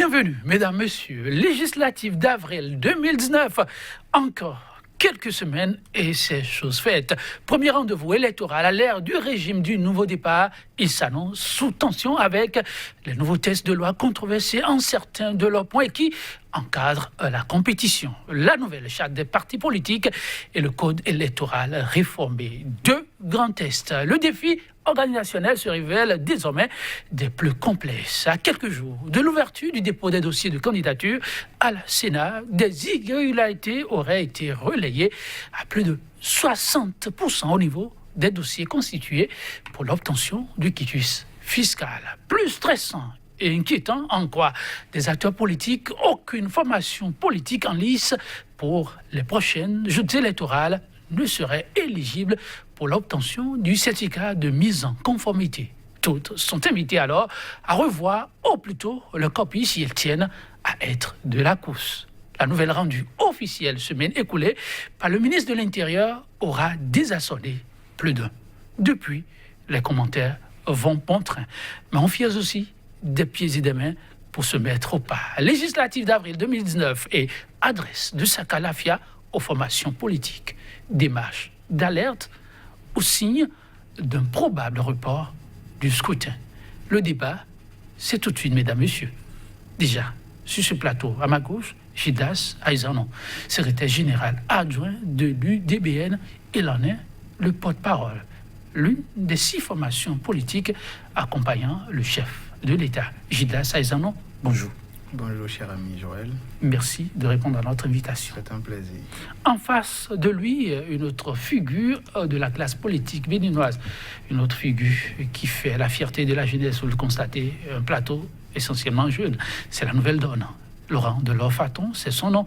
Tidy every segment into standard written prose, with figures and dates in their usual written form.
Bienvenue, mesdames, messieurs. Législative d'avril 2019, encore quelques semaines et c'est chose faite. Premier rendez-vous électoral à l'ère du régime du nouveau départ. Il s'annonce sous tension avec les nouveaux textes de loi controversés en certains de leurs points qui encadrent la compétition, la nouvelle charte des partis politiques et le code électoral réformé. Deux grands tests. Le défi organisationnel se révèle désormais des plus complexes. À quelques jours de l'ouverture du dépôt des dossiers de candidature à la Sénat, des irrégularités auraient été relayées à plus de 60% au niveau des dossiers constitués pour l'obtention du quitus fiscal. Plus stressant et inquiétant en quoi des acteurs politiques, aucune formation politique en lice pour les prochaines joutes électorales ne serait éligible pour l'obtention du certificat de mise en conformité. Toutes sont invitées alors à revoir au plus tôt le copie si elles tiennent à être de la course. La nouvelle rendue officielle semaine écoulée par le ministre de l'Intérieur aura désassommé plus d'un. Depuis, les commentaires vont bon train, mais on fiers aussi des pieds et des mains pour se mettre au pas. Législative d'avril 2019 et adresse de Sakalafia aux formations politiques. Démarche d'alerte au signe d'un probable report du scrutin. Le débat, c'est tout de suite, mesdames, messieurs. Déjà, sur ce plateau, à ma gauche, Gildas Aïzanon, secrétaire général adjoint de l'UDBN, il en est le porte-parole, l'une des 6 formations politiques accompagnant le chef de l'État. Gildas Aïzanon, bonjour. Bonjour, cher ami Joël. Merci de répondre à notre invitation. C'est un plaisir. En face de lui, une autre figure de la classe politique béninoise, une autre figure qui fait la fierté de la jeunesse, vous le constatez, un plateau essentiellement jeune. C'est la nouvelle donne. Laurent Delors-Faton, c'est son nom.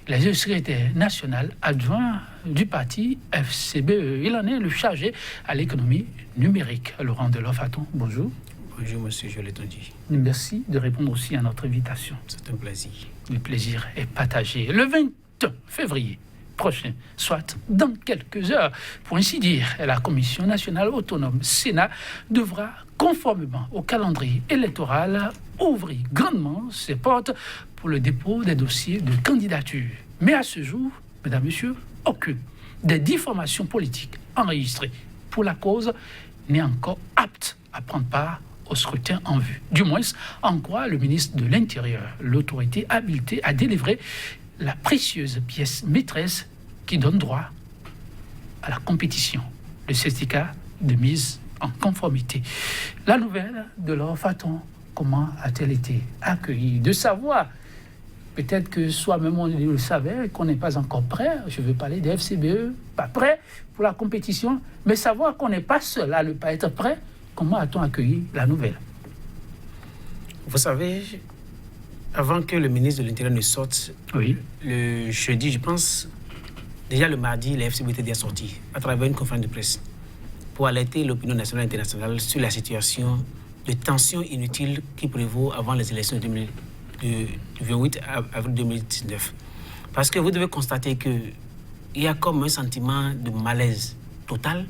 Il est le secrétaire national adjoint du parti FCBE. Il en est le chargé à l'économie numérique. Laurent Delors-Faton, bonjour. Bonjour, monsieur Joël Tondi. Merci de répondre aussi à notre invitation. C'est un plaisir. Le plaisir est partagé. Le 21 février prochain, soit dans quelques heures, pour ainsi dire, la Commission nationale autonome Sénat devra, conformément au calendrier électoral, ouvrir grandement ses portes pour le dépôt des dossiers de candidature. Mais à ce jour, mesdames, messieurs, aucune des 10 formations politiques enregistrées pour la cause n'est encore apte à prendre part au scrutin en vue. Du moins, en quoi le ministre de l'Intérieur, l'autorité habilitée à délivrer la précieuse pièce maîtresse qui donne droit à la compétition, le certificat de mise en conformité. La nouvelle de Laurent Faton, comment a-t-elle été accueillie? De savoir, peut-être que soi-même on le savait, qu'on n'est pas encore prêt, je veux parler des FCBE, pas prêt pour la compétition, mais savoir qu'on n'est pas seul à ne pas être prêt. Comment a-t-on accueilli la nouvelle? Vous savez, avant que le ministre de l'Intérieur ne sorte, oui, le jeudi, je pense, déjà le mardi, la FCB était déjà sortie à travers une conférence de presse pour alerter l'opinion nationale et internationale sur la situation de tension inutile qui prévaut avant les élections du 28 avril 2019. Parce que vous devez constater qu'il y a comme un sentiment de malaise total.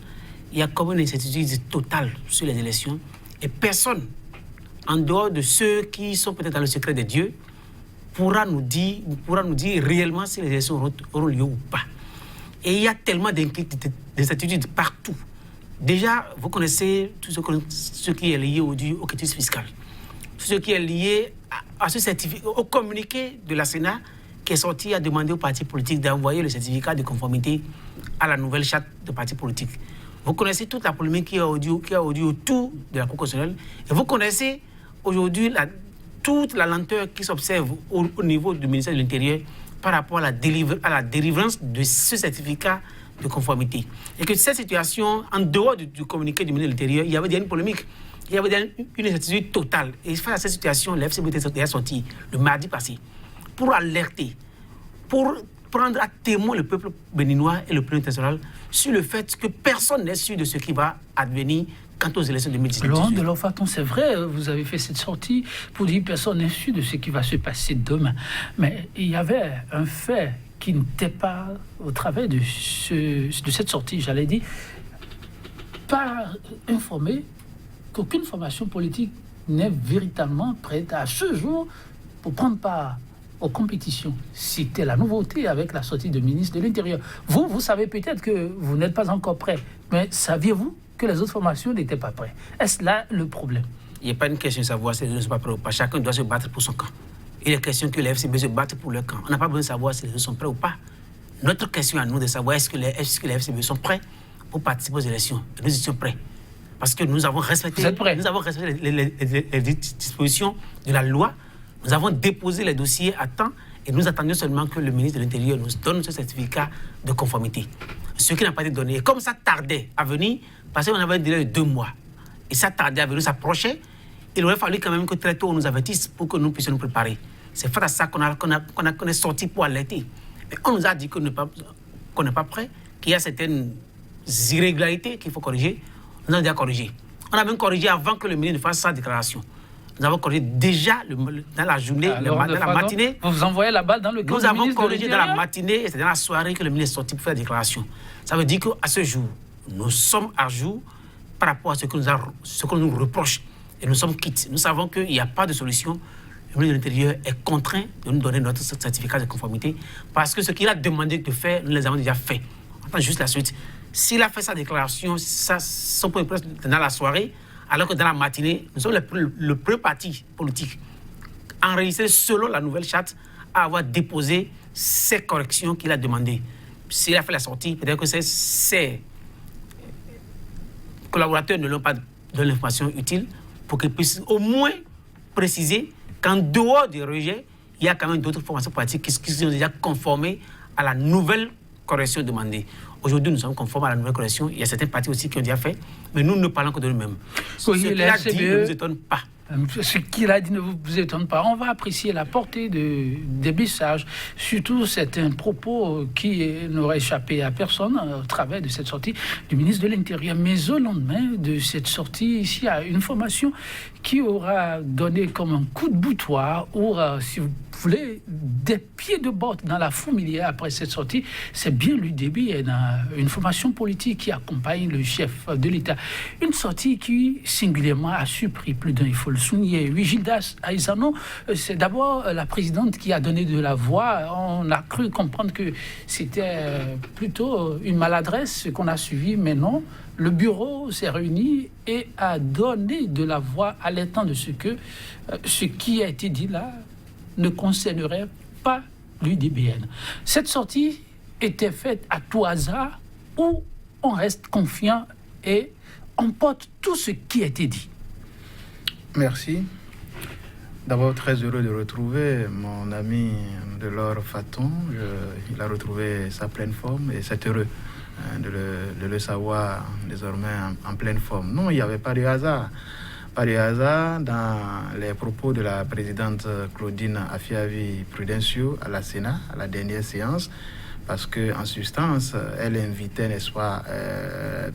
Il y a comme une incertitude totale sur les élections et personne, en dehors de ceux qui sont peut-être dans le secret de Dieu, pourra nous dire réellement si les élections auront lieu ou pas. Et il y a tellement d'incertitudes partout. Déjà, vous connaissez tout ce qui est lié au quitus fiscal, tout ce qui est lié à ce certificat, au communiqué de la Sénat qui est sorti à demander aux partis politiques d'envoyer le certificat de conformité à la nouvelle charte de partis politiques. Vous connaissez toute la polémique qui a autour de la Cour constitutionnelle. Et vous connaissez aujourd'hui toute la lenteur qui s'observe au niveau du ministère de l'Intérieur par rapport à la délivrance de ce certificat de conformité. Et que cette situation, en dehors du communiqué du ministère de l'Intérieur, il y avait déjà une polémique. Il y avait déjà une incertitude totale. Et face à cette situation, la FCB est sortie le mardi passé pour alerter, pour prendre à témoin le peuple béninois et le peuple international sur le fait que personne n'est sûr de ce qui va advenir quant aux élections de 2019. Laurent Delors-Faton, c'est vrai, vous avez fait cette sortie pour dire que personne n'est sûr de ce qui va se passer demain. Mais il y avait un fait qui n'était pas au travers de cette sortie, j'allais dire, pas informé qu'aucune formation politique n'est véritablement prête à ce jour pour prendre part aux compétitions. C'était la nouveauté avec la sortie de ministre de l'Intérieur. Vous savez peut-être que vous n'êtes pas encore prêt, mais saviez-vous que les autres formations n'étaient pas prêtes? Est-ce là le problème? Il n'y a pas une question de savoir si les autres ne sont pas prêts ou pas. Chacun doit se battre pour son camp. Il est question que les FCB se battent pour leur camp. On n'a pas besoin de savoir si les autres sont prêts ou pas. Notre question à nous de savoir est-ce que les FCB sont prêts pour participer aux élections. Nous étions prêts. Parce que nous avons respecté les dispositions de la loi. Nous avons déposé les dossiers à temps et nous attendions seulement que le ministre de l'Intérieur nous donne ce certificat de conformité. Ce qui n'a pas été donné. Et comme ça tardait à venir, parce qu'on avait un délai de 2 mois, et ça tardait à venir, s'approcher, il aurait fallu quand même que très tôt on nous avertisse pour que nous puissions nous préparer. C'est face à ça qu'on est sorti pour alerter. Mais on nous a dit qu'on n'est pas prêt, qu'il y a certaines irrégularités qu'il faut corriger. Nous avons déjà corrigé. On a même corrigé avant que le ministre ne fasse sa déclaration. Nous avons corrigé déjà dans la journée, dans la matinée. Vous envoyez la balle dans le camp. Nous avons corrigé dans la matinée et c'est dans la soirée que le ministre est sorti pour faire la déclaration. Ça veut dire qu'à ce jour, nous sommes à jour par rapport à ce que nous reproche. Et nous sommes quittes. Nous savons qu'il n'y a pas de solution. Le ministre de l'Intérieur est contraint de nous donner notre certificat de conformité parce que ce qu'il a demandé de faire, nous les avons déjà fait. On attend juste la suite. S'il a fait sa déclaration, son point de presse dans la soirée, alors que dans la matinée, nous sommes le premier parti politique enregistré selon la nouvelle charte à avoir déposé ces corrections qu'il a demandées. S'il a fait la sortie, peut-être que ses collaborateurs ne l'ont pas donné l'information utile pour qu'ils puissent au moins préciser qu'en dehors du rejet, il y a quand même d'autres formations politiques qui sont déjà conformées à la nouvelle correction demandée. Aujourd'hui, nous sommes conformes à la nouvelle correction. Il y a certains partis aussi qui ont déjà fait, mais nous ne parlons que de nous-mêmes. Ce qu'il a dit ne nous étonne pas. Ce qu'il a dit ne vous étonne pas. On va apprécier la portée des messages, surtout certains propos qui n'auraient échappé à personne au travers de cette sortie du ministre de l'Intérieur. Mais au lendemain de cette sortie, ici, il y a une formation qui aura donné comme un coup de boutoir, ou si vous voulez, des pieds de botte dans la fourmilière après cette sortie. C'est bien l'UDBN, une formation politique qui accompagne le chef de l'État. Une sortie qui, singulièrement, a surpris plus d'un, il faut le souligner. Gildas Aizano, c'est d'abord la présidente qui a donné de la voix. On a cru comprendre que c'était plutôt une maladresse, ce qu'on a suivi, mais non. Le bureau s'est réuni et a donné de la voix, alertant de ce qui a été dit là ne concernerait pas l'UDBN. Cette sortie était faite à tout hasard où on reste confiant et on porte tout ce qui a été dit. Merci. D'abord, très heureux de retrouver mon ami Delors Faton. Il a retrouvé sa pleine forme et c'est heureux de le savoir désormais en pleine forme. Non, il n'y avait pas de hasard. Pas de hasard dans les propos de la présidente Claudine Afiavi-Prudencio à la Sénat, à la dernière séance, parce qu'en substance, elle invitait, n'est-ce pas,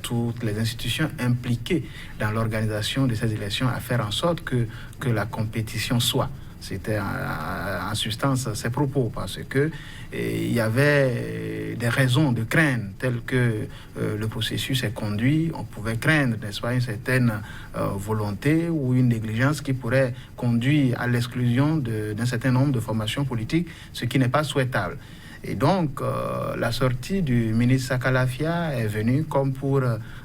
toutes les institutions impliquées dans l'organisation de ces élections à faire en sorte que la compétition soit. C'était en substance ses propos, parce que il y avait des raisons de craindre, telles que le processus est conduit, on pouvait craindre, n'est-ce pas, une certaine volonté ou une négligence qui pourrait conduire à l'exclusion d'un certain nombre de formations politiques, ce qui n'est pas souhaitable. Et donc, la sortie du ministre Sakalafia est venue comme pour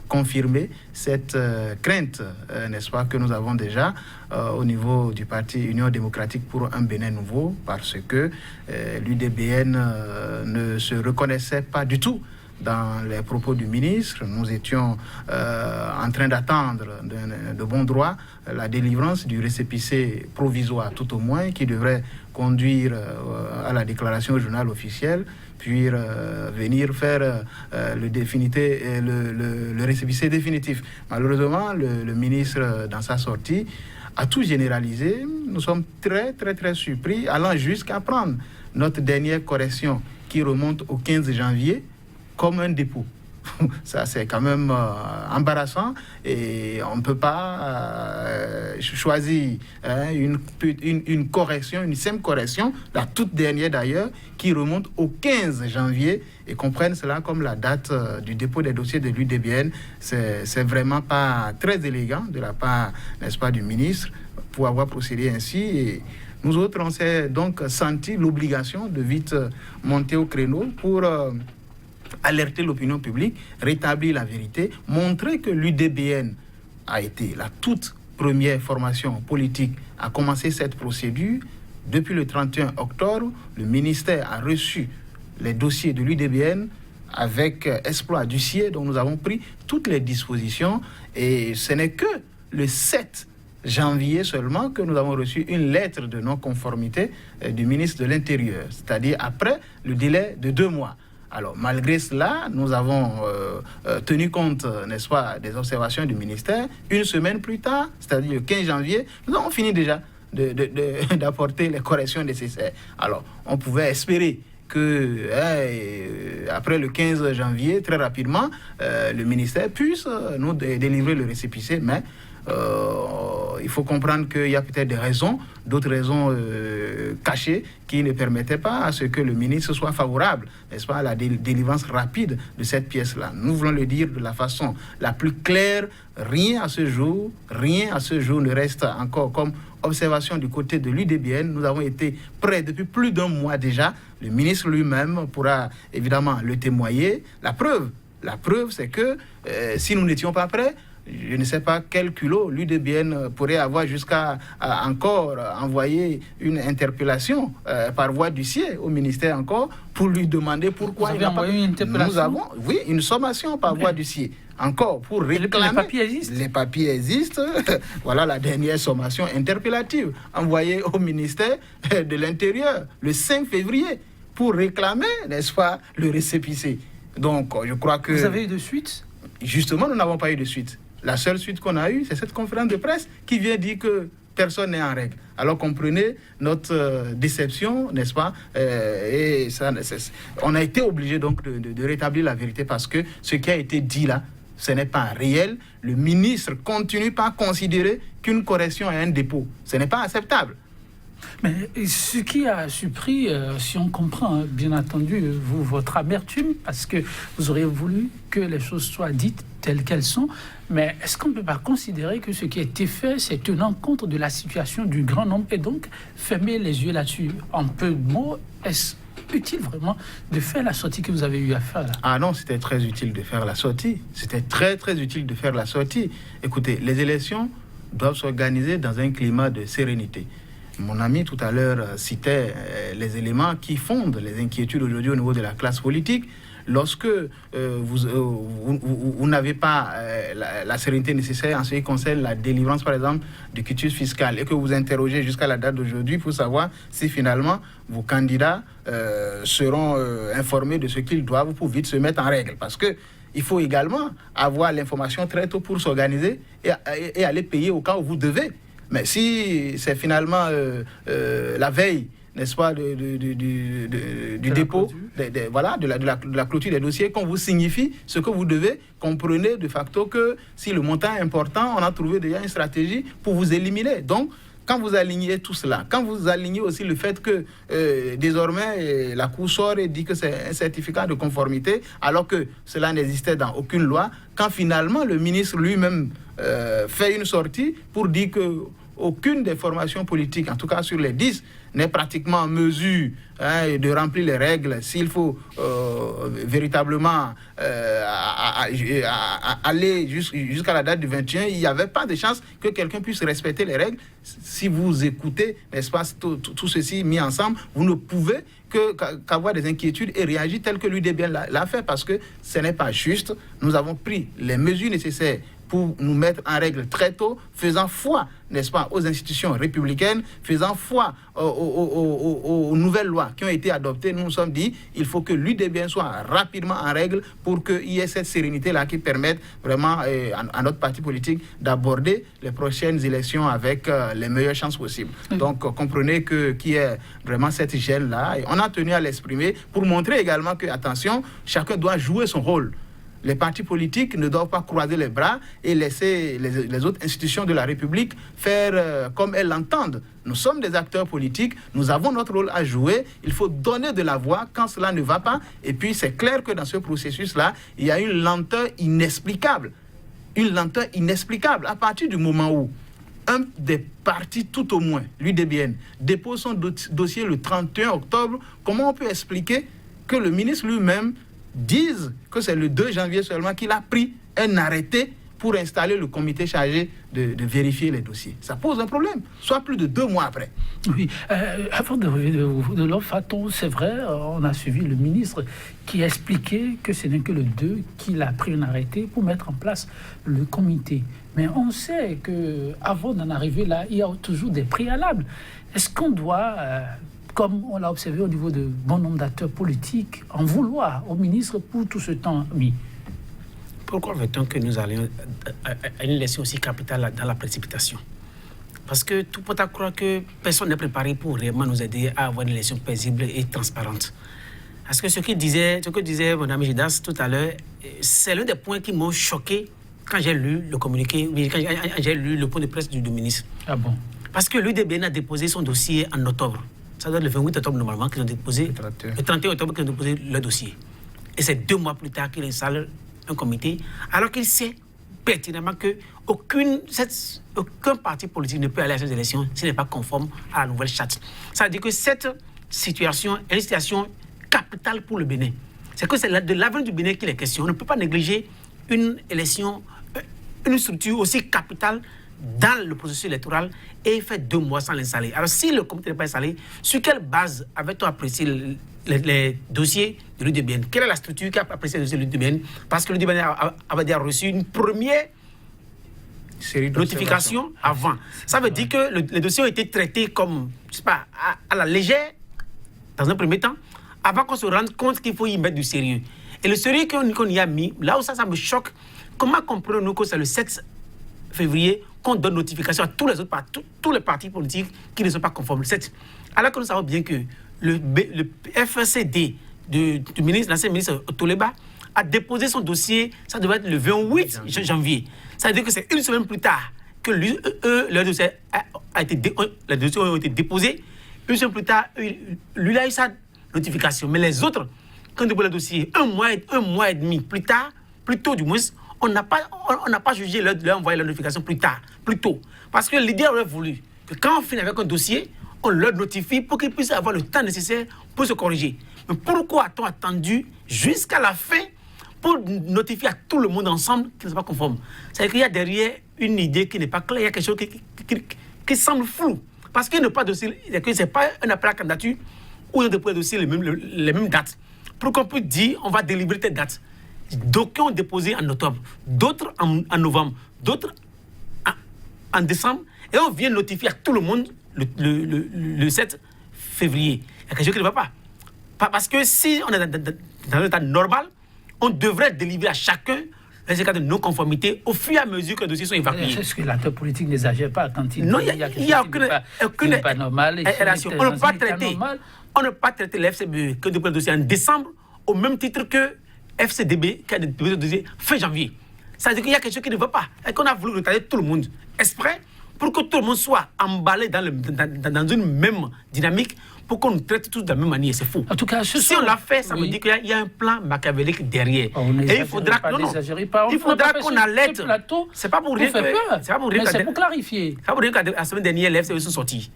confirmer cette crainte, n'est-ce pas, que nous avons déjà au niveau du parti Union démocratique pour un Bénin nouveau, parce que l'UDBN ne se reconnaissait pas du tout dans les propos du ministre. Nous étions en train d'attendre de bon droit la délivrance du récépissé provisoire, tout au moins, qui devrait conduire à la déclaration au journal officiel, puis venir faire le récépissé définitif. Malheureusement, le ministre, dans sa sortie, a tout généralisé. Nous sommes très, très, très surpris, allant jusqu'à prendre notre dernière correction qui remonte au 15 janvier comme un dépôt. Ça, c'est quand même embarrassant et on ne peut pas choisir une correction, une simple correction, la toute dernière d'ailleurs, qui remonte au 15 janvier et qu'on prenne cela comme la date du dépôt des dossiers de l'UDBN. C'est vraiment pas très élégant de la part, n'est-ce pas, du ministre pour avoir procédé ainsi. Et Nous autres, on s'est donc senti l'obligation de vite monter au créneau pour alerter l'opinion publique, rétablir la vérité, montrer que l'UDBN a été la toute première formation politique à commencer cette procédure. Depuis le 31 octobre, le ministère a reçu les dossiers de l'UDBN avec exploit d'huissier, dont nous avons pris toutes les dispositions. Et ce n'est que le 7 janvier seulement que nous avons reçu une lettre de non-conformité du ministre de l'Intérieur, c'est-à-dire après le délai de 2 mois. Alors, malgré cela, nous avons tenu compte, n'est-ce pas, des observations du ministère. Une semaine plus tard, c'est-à-dire le 15 janvier, nous avons fini déjà d'apporter les corrections nécessaires. Alors, on pouvait espérer que après le 15 janvier, très rapidement, le ministère puisse nous délivrer le récépissé, mais il faut comprendre qu'il y a peut-être des raisons, d'autres raisons cachées qui ne permettaient pas à ce que le ministre soit favorable, n'est-ce pas, à la délivrance rapide de cette pièce-là. Nous voulons le dire de la façon la plus claire, rien à ce jour ne reste encore comme observation du côté de l'UDBN. Nous avons été prêts depuis plus d'un mois déjà. Le ministre lui-même pourra évidemment le témoigner. La preuve, c'est que si nous n'étions pas prêts, je ne sais pas quel culot l'UDBN pourrait avoir jusqu'à encore envoyer une interpellation par voie d'huissier au ministère encore pour lui demander pourquoi il n'a pas une interpellation. Nous avons, oui, une sommation par voie d'huissier. Encore pour réclamer. Les papiers existent. Les papiers existent. Voilà la dernière sommation interpellative envoyée au ministère de l'Intérieur le 5 février pour réclamer, n'est-ce pas, le récépissé. Donc, je crois que... Vous avez eu de suite? Justement, nous n'avons pas eu de suite. La seule suite qu'on a eue, c'est cette conférence de presse qui vient dire que personne n'est en règle. Alors comprenez notre déception, n'est-ce pas, et ça, on a été obligé donc de rétablir la vérité parce que ce qui a été dit là, ce n'est pas réel. Le ministre continue par considérer qu'une correction est un dépôt. Ce n'est pas acceptable. Mais ce qui a surpris, si on comprend, bien entendu, votre amertume, parce que vous auriez voulu que les choses soient dites telles qu'elles sont, mais est-ce qu'on ne peut pas considérer que ce qui a été fait, c'est tenant compte de la situation du grand nombre et donc fermer les yeux là-dessus? En peu de mots, est-ce utile vraiment de faire la sortie que vous avez eu à faire là? Ah non, c'était très utile de faire la sortie. C'était très très utile de faire la sortie. Écoutez, les élections doivent s'organiser dans un climat de sérénité. Mon ami tout à l'heure citait les éléments qui fondent les inquiétudes aujourd'hui au niveau de la classe politique. Lorsque vous n'avez pas la sérénité nécessaire en ce qui concerne la délivrance, par exemple, du quitus fiscal, et que vous interrogez jusqu'à la date d'aujourd'hui pour savoir si finalement vos candidats seront informés de ce qu'ils doivent pour vite se mettre en règle. Parce que il faut également avoir l'information très tôt pour s'organiser et aller payer au cas où vous devez. Mais si c'est finalement la veille, n'est-ce pas, du dépôt, de la clôture des dossiers, qu'on vous signifie ce que vous devez, comprenez de facto que si le montant est important, on a trouvé déjà une stratégie pour vous éliminer. Donc, quand vous alignez tout cela, quand vous alignez aussi le fait que désormais la Cour sort et dit que c'est un certificat de conformité, alors que cela n'existait dans aucune loi, quand finalement le ministre lui-même fait une sortie pour dire que aucune des formations politiques, en tout cas sur les 10, n'est pratiquement en mesure de remplir les règles. S'il faut véritablement aller jusqu'à la date du 21, il n'y avait pas de chance que quelqu'un puisse respecter les règles. Si vous écoutez, n'est-ce pas, tout ceci mis ensemble, vous ne pouvez qu'avoir des inquiétudes et réagir tel que l'UDBN l'a fait, parce que ce n'est pas juste. Nous avons pris les mesures nécessaires pour nous mettre en règle très tôt, faisant foi, n'est-ce pas, aux institutions républicaines, faisant foi aux nouvelles lois qui ont été adoptées. Nous nous sommes dit, il faut que l'UDBN soit rapidement en règle pour qu'il y ait cette sérénité-là qui permette vraiment à notre parti politique d'aborder les prochaines élections avec les meilleures chances possibles. Donc, comprenez qu'il y a vraiment cette gêne-là. Et on a tenu à l'exprimer pour montrer également que, attention, chacun doit jouer son rôle. Les partis politiques ne doivent pas croiser les bras et laisser les autres institutions de la République faire comme elles l'entendent. Nous sommes des acteurs politiques, nous avons notre rôle à jouer, il faut donner de la voix quand cela ne va pas. Et puis c'est clair que dans ce processus-là, il y a une lenteur inexplicable. Une lenteur inexplicable à partir du moment où un des partis, tout au moins, l'UDBN, dépose son dossier le 31 octobre, comment on peut expliquer que le ministre lui-même dise que c'est le 2 janvier seulement qu'il a pris un arrêté pour installer le comité chargé de vérifier les dossiers? Ça pose un problème, soit plus de 2 mois après. Oui, avant de Lord Faton, c'est vrai, on a suivi le ministre qui a expliqué que ce n'est que le 2 qu'il a pris un arrêté pour mettre en place le comité. Mais on sait qu'avant d'en arriver là, il y a toujours des préalables. Est-ce qu'on doit, comme on l'a observé au niveau de bon nombre d'acteurs politiques, en vouloir au ministre pour tout ce temps mis? Pourquoi veut-on que nous allions à une élection aussi capitale dans la précipitation? Parce que tout porte à croire que personne n'est préparé pour réellement nous aider à avoir une élection paisible et transparente. Parce que ce que disait mon ami Gildas tout à l'heure, c'est l'un des points qui m'ont choqué quand j'ai lu le communiqué, quand j'ai lu le point de presse du ministre. Ah bon? Parce que l'UDBN a déposé son dossier en octobre. Ça doit être le 28 octobre normalement qu'ils ont déposé, le 31 octobre qu'ils ont déposé le dossier. Et c'est 2 mois plus tard qu'il installe un comité, alors qu'il sait pertinemment qu'aucun parti politique ne peut aller à ces élections s'il n'est pas conforme à la nouvelle charte. Ça veut dire que cette situation est une situation capitale pour le Bénin. C'est que c'est de l'avenir du Bénin qu'il est question. On ne peut pas négliger une élection, une structure aussi capitale dans le processus électoral et il fait 2 mois sans l'installer. Alors si le comité n'est pas installé, sur quelle base avait-on apprécié les dossiers de l'UDBN? Quelle est la structure qui a apprécié les dossiers de l'UDBN? Parce que l'UDBN avait déjà reçu une première notification avant. Ça veut dire que les dossiers ont été traités comme, je sais pas, à la légère, dans un premier temps, avant qu'on se rende compte qu'il faut y mettre du sérieux. Et le sérieux qu'on y a mis, là où ça me choque, comment comprenons-nous que c'est le 7 février qu'on donne notification à tous les autres tous les partis politiques qui ne sont pas conformes? Alors que nous savons bien que le FCD du ministre, l'ancien ministre Toleba, a déposé son dossier, ça devait être le 28 janvier. Ça veut dire que c'est une semaine plus tard que le dossier les dossiers ont été déposés. Une semaine plus tard, lui a eu sa notification. Mais les autres, quand on dépose le dossier, un mois et demi plus tard, plus tôt du moins, on n'a pas jugé leur envoyer la notification plus tôt. Parce que l'idée aurait voulu que quand on finit avec un dossier, on leur notifie pour qu'ils puissent avoir le temps nécessaire pour se corriger. Mais pourquoi a-t-on attendu jusqu'à la fin pour notifier à tout le monde ensemble qu'ils ne sont pas conformes? C'est-à-dire qu'il y a derrière une idée qui n'est pas claire, il y a quelque chose qui semble flou. Parce qu'il n'y a pas de dossier, ce n'est pas un appel à candidature où on dépose dossier les mêmes dates. Pour qu'on puisse dire, on va délivrer telle date. D'aucuns ont déposé en octobre, d'autres en novembre, d'autres en décembre, et on vient notifier à tout le monde le 7 février. Il y a quelque chose qui ne va pas. Parce que si on est dans un état normal, on devrait délivrer à chacun les cas de non-conformité au fur et à mesure que les dossiers sont évacués. Est-ce que l'acteur politique n'exagère pas quand il non, dit il n'y a aucune pas normal? On ne peut pas traiter le FCB que depuis le dossier en décembre au même titre que FCDB qui a déposé le dossier fin janvier. Ça veut dire qu'il y a quelque chose qui ne va pas et qu'on a voulu retarder tout le monde exprès pour que tout le monde soit emballé dans une même dynamique pour qu'on nous traite tous de la même manière. C'est faux. En tout cas, si on l'a fait, ça veut dire qu'il y a un plan machiavélique derrière. Et il faudra qu'on alerte. C'est pas pour rien c'est pour clarifier. C'est pas pour rien qu'à la semaine dernière, les FCB sont sortis.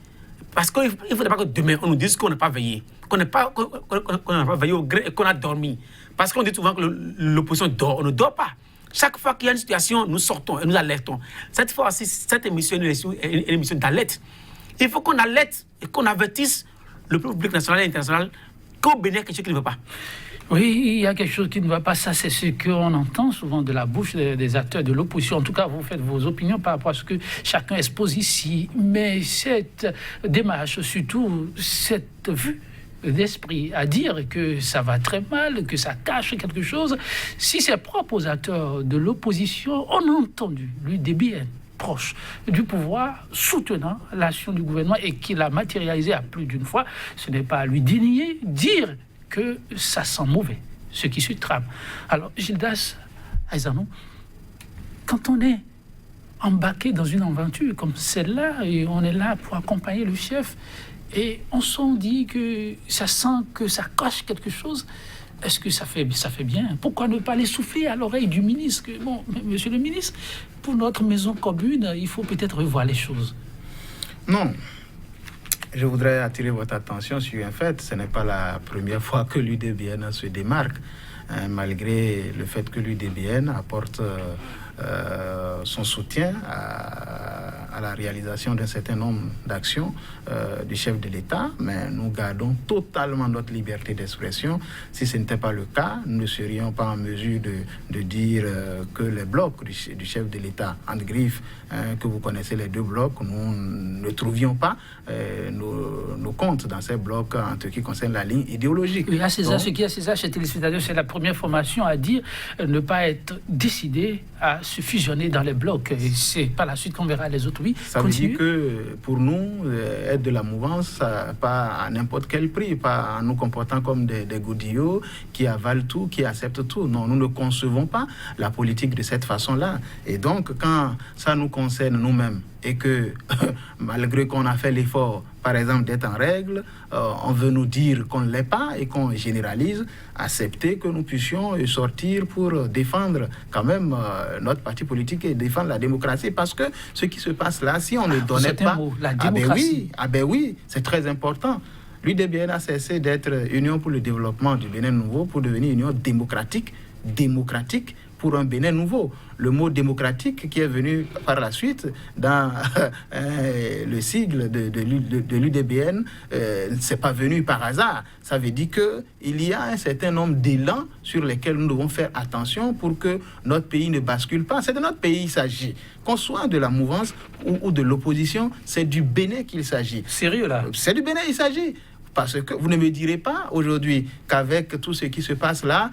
Parce qu'il ne faudrait pas que demain, on nous dise qu'on n'a pas veillé. Qu'on n'a pas veillé au gré et qu'on a dormi. Parce qu'on dit souvent que l'opposition dort. On ne dort pas. Chaque fois qu'il y a une situation, nous sortons et nous alertons. Cette fois-ci, cette émission est une émission d'alerte. Il faut qu'on alerte et qu'on avertisse le public national et international qu'au Bénin, il y a quelque chose qui ne va pas. Oui, il y a quelque chose qui ne va pas. Ça, c'est ce qu'on entend souvent de la bouche des acteurs de l'opposition. En tout cas, vous faites vos opinions par rapport à ce que chacun expose ici. Mais cette démarche, surtout cette vue d'esprit à dire que ça va très mal, que ça cache quelque chose, si c'est propre aux acteurs de l'opposition, on a entendu l'UDBN proche du pouvoir, soutenant l'action du gouvernement et qui l'a matérialisé à plus d'une fois. Ce n'est pas à lui dénier, dire que ça sent mauvais, ce qui se trame. Alors, Gildas Aïzanou, quand on est embarqué dans une aventure comme celle-là, et on est là pour accompagner le chef, et on s'en dit que ça sent que ça cache quelque chose, est-ce que ça fait bien? Pourquoi ne pas les souffler à l'oreille du ministre que, bon, monsieur le ministre, pour notre maison commune, il faut peut-être revoir les choses? Non. Je voudrais attirer votre attention sur un fait. Ce n'est pas la première fois que l'UDBN se démarque, malgré le fait que l'UDBN apporte son soutien à la réalisation d'un certain nombre d'actions du chef de l'État, mais nous gardons totalement notre liberté d'expression. Si ce n'était pas le cas, nous ne serions pas en mesure de dire que les blocs du chef de l'État, entre griffes, que vous connaissez les 2 blocs, nous ne trouvions pas nos comptes dans ces blocs en ce qui concerne la ligne idéologique. Oui, à César, ce qui est à César chez Téléspectateurs, c'est la première formation à dire ne pas être décidé à se fusionner dans les blocs. Et c'est par la suite qu'on verra les autres. Oui, ça veut dire que pour nous, être de la mouvance, pas à n'importe quel prix, pas en nous comportant comme des godillots qui avalent tout, qui acceptent tout. Non, nous ne concevons pas la politique de cette façon-là. Et donc, quand ça nous concerne nous-mêmes et que malgré qu'on a fait l'effort, par exemple, d'être en règle, on veut nous dire qu'on ne l'est pas et qu'on généralise, accepter que nous puissions sortir pour défendre quand même notre parti politique et défendre la démocratie. Parce que ce qui se passe là, si on ne donnait pas... la démocratie. Ben oui, c'est très important. L'UDBN a cessé d'être Union pour le développement du Bénin nouveau pour devenir Union démocratique pour un Bénin nouveau. Le mot démocratique qui est venu par la suite dans le sigle de l'UDBN, c'est pas venu par hasard. Ça veut dire qu'il y a un certain nombre d'élans sur lesquels nous devons faire attention pour que notre pays ne bascule pas. C'est de notre pays il s'agit. Qu'on soit de la mouvance ou de l'opposition, c'est du Bénin qu'il s'agit. Sérieux là? C'est du Bénin il s'agit. Parce que vous ne me direz pas aujourd'hui qu'avec tout ce qui se passe là,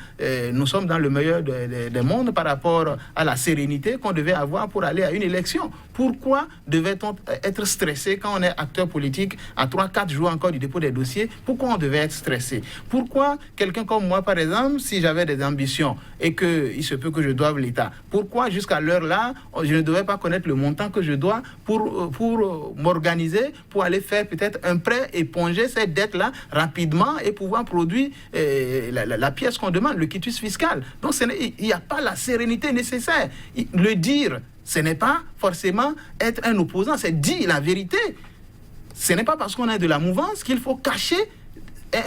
nous sommes dans le meilleur des mondes par rapport à la sérénité qu'on devait avoir pour aller à une élection. Pourquoi devait-on être stressé quand on est acteur politique à 3-4 jours encore du dépôt des dossiers? Pourquoi on devait être stressé? Pourquoi quelqu'un comme moi, par exemple, si j'avais des ambitions et qu'il se peut que je doive l'État, pourquoi jusqu'à l'heure là, je ne devais pas connaître le montant que je dois pour m'organiser, pour aller faire peut-être un prêt, éponger cette dette là rapidement et pouvoir produire la pièce qu'on demande, le quitus fiscal. Donc il n'y a pas la sérénité nécessaire. Le dire, ce n'est pas forcément être un opposant, c'est dire la vérité. Ce n'est pas parce qu'on est de la mouvance qu'il faut cacher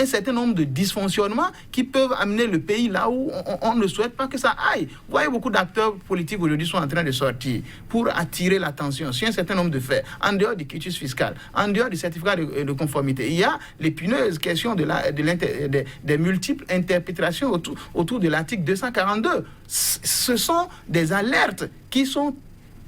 un certain nombre de dysfonctionnements qui peuvent amener le pays là où on ne souhaite pas que ça aille. Vous voyez, beaucoup d'acteurs politiques aujourd'hui sont en train de sortir pour attirer l'attention sur un certain nombre de faits, en dehors du quitus fiscal, en dehors du certificat de conformité. Il y a l'épineuse question des multiples interprétations autour de l'article 242. Ce sont des alertes qui sont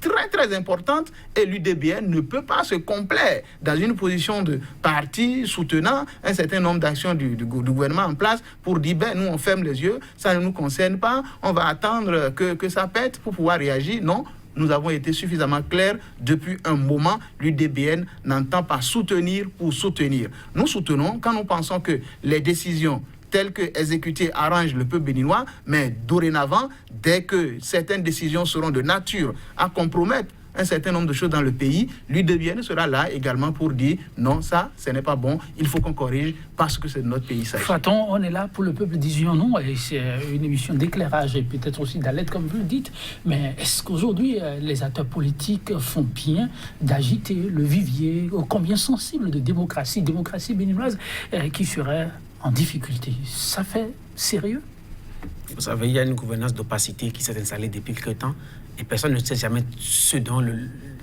très très importante et l'UDBN ne peut pas se complaire dans une position de parti soutenant un certain nombre d'actions du gouvernement en place pour dire nous on ferme les yeux, ça ne nous concerne pas, on va attendre que ça pète pour pouvoir réagir. Non, nous avons été suffisamment clairs depuis un moment. L'UDBN n'entend pas soutenir pour soutenir. Nous soutenons quand nous pensons que les décisions telles que exécutées arrangent le peuple béninois, mais dorénavant, dès que certaines décisions seront de nature à compromettre un certain nombre de choses dans le pays, l'UDBN sera là également pour dire non, ça, ce n'est pas bon, il faut qu'on corrige parce que c'est de notre pays. Faton, on est là pour le peuple, disions-nous, et c'est une émission d'éclairage et peut-être aussi d'alerte, comme vous le dites, mais est-ce qu'aujourd'hui, les acteurs politiques font bien d'agiter le vivier combien sensible de démocratie béninoise qui serait en difficulté? Ça fait sérieux? Vous savez, il y a une gouvernance d'opacité qui s'est installée depuis quelque temps et personne ne sait jamais ce dont le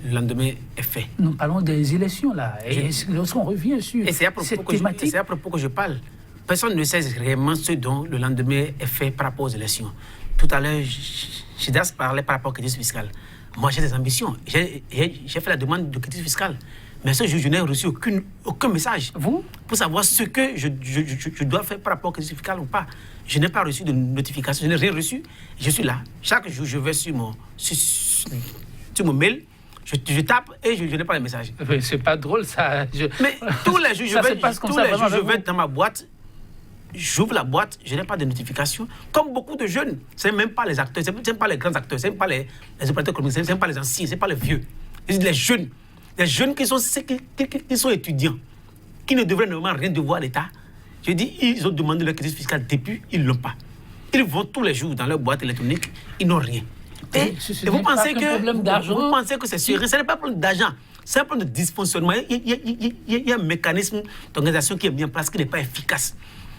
lendemain est fait. Nous parlons des élections là, et lorsqu'on revient sur cette thématique... C'est à propos que je parle. Personne ne sait réellement ce dont le lendemain est fait par rapport aux élections. Tout à l'heure, Chidas parlait par rapport au quitus fiscal. Moi, j'ai des ambitions. J'ai fait la demande de quitus fiscal. Mais ce jour, je n'ai reçu aucun message. Vous? Pour savoir ce que je dois faire par rapport au quitus fiscal ou pas. Je n'ai pas reçu de notification, je n'ai rien reçu. Je suis là. Chaque jour, je vais sur mon mail, je tape et je n'ai pas les messages. C'est pas drôle, ça. Mais tous les jours, je vais dans ma boîte. J'ouvre la boîte, je n'ai pas de notification. Comme beaucoup de jeunes, ce n'est même pas les acteurs, ce n'est même pas les grands acteurs, ce n'est même pas les opérateurs économiques, ce n'est même pas les anciens, ce n'est pas les vieux. Les jeunes. Les jeunes qui sont étudiants, qui ne devraient normalement rien devoir à l'État, Je dis, ils ont demandé leur quitus fiscal depuis, ils ne l'ont pas. Ils vont tous les jours dans leur boîte électronique, ils n'ont rien. Et vous pensez que c'est sûr, ce n'est pas un problème d'argent, c'est un problème de dysfonctionnement. Il y a un mécanisme d'organisation qui est mis en place qui n'est pas efficace,